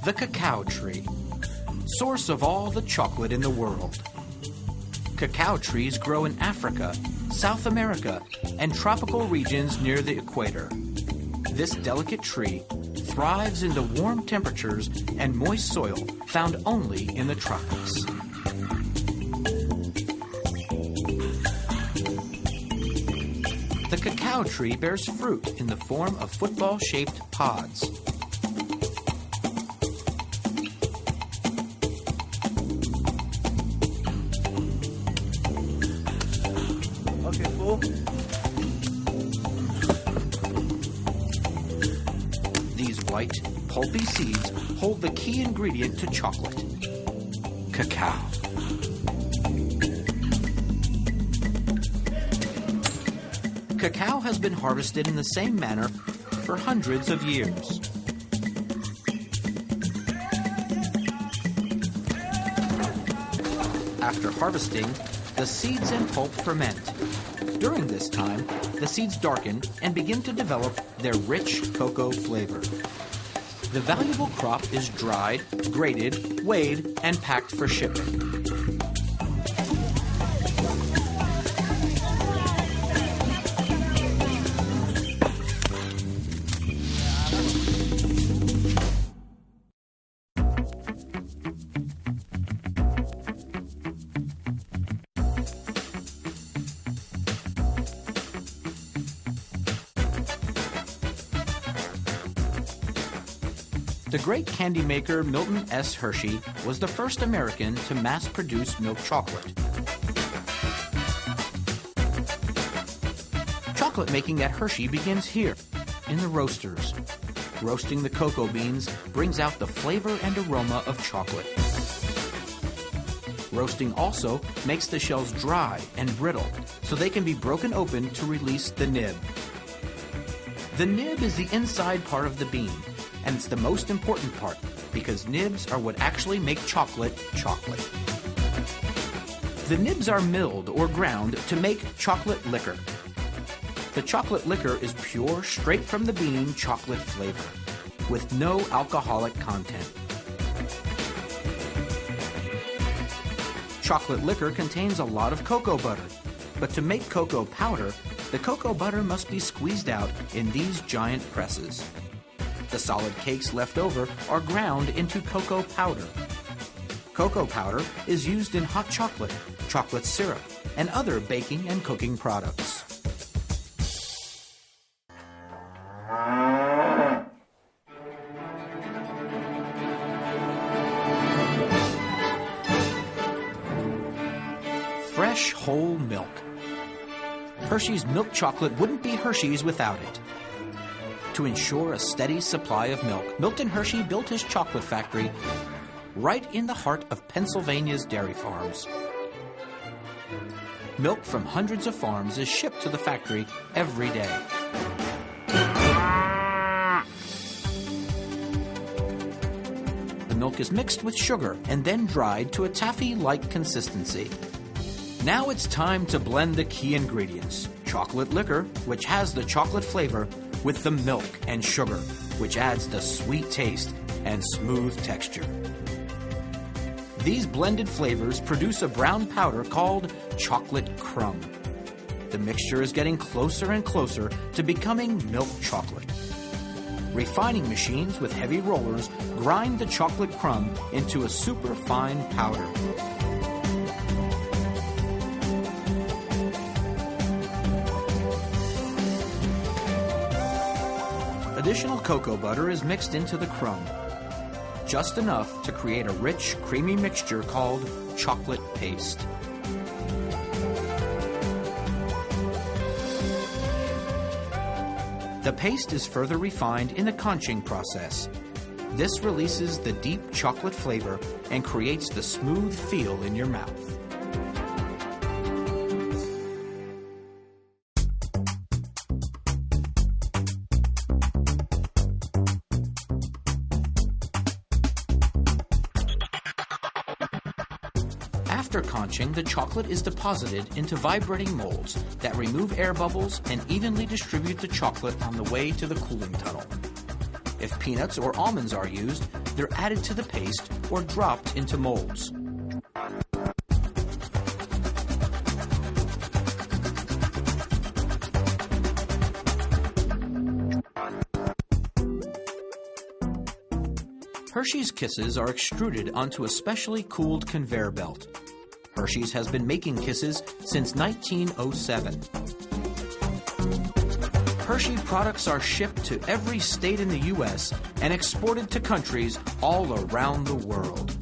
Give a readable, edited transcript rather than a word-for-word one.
The cacao tree, source of all the chocolate in the world. Cacao trees grow in Africa, South America, and tropical regions near the equator. This delicate tree thrives in the warm temperatures and moist soil found only in the tropics. The cacao tree bears fruit in the form of football-shaped pods. These white, pulpy seeds hold the key ingredient to chocolate: cacao. Cacao has been harvested in the same manner for hundreds of years. After harvesting, the seeds and pulp ferment. During this time, the seeds darken and begin to develop their rich cocoa flavor. The valuable crop is dried, graded, weighed, and packed for shipping. The great candy maker Milton S. Hershey was the first American to mass-produce milk chocolate. Chocolate making at Hershey begins here, in the roasters. Roasting the cocoa beans brings out the flavor and aroma of chocolate. Roasting also makes the shells dry and brittle, so they can be broken open to release the nib. The nib is the inside part of the bean, and it's the most important part because nibs are what actually make chocolate chocolate. The nibs are milled or ground to make chocolate liquor. The chocolate liquor is pure, straight from the bean chocolate flavor, with no alcoholic content. Chocolate liquor contains a lot of cocoa butter, but to make cocoa powder, the cocoa butter must be squeezed out in these giant presses. The solid cakes left over are ground into cocoa powder. Cocoa powder is used in hot chocolate, chocolate syrup, and other baking and cooking products. Fresh whole milk. Hershey's milk chocolate wouldn't be Hershey's without it. To ensure a steady supply of milk, Milton Hershey built his chocolate factory right in the heart of Pennsylvania's dairy farms. Milk from hundreds of farms is shipped to the factory every day. The milk is mixed with sugar and then dried to a taffy-like consistency. Now it's time to blend the key ingredients: chocolate liquor, which has the chocolate flavor, with the milk and sugar, which adds the sweet taste and smooth texture. These blended flavors produce a brown powder called chocolate crumb. The mixture is getting closer and closer to becoming milk chocolate. Refining machines with heavy rollers grind the chocolate crumb into a super fine powder. Additional cocoa butter is mixed into the crumb, just enough to create a rich, creamy mixture called chocolate paste. The paste is further refined in the conching process. This releases the deep chocolate flavor and creates the smooth feel in your mouth. After conching, the chocolate is deposited into vibrating molds that remove air bubbles and evenly distribute the chocolate on the way to the cooling tunnel. If peanuts or almonds are used, they're added to the paste or dropped into molds. Hershey's Kisses are extruded onto a specially cooled conveyor belt. Hershey's has been making Kisses since 1907. Hershey products are shipped to every state in the U.S. and exported to countries all around the world.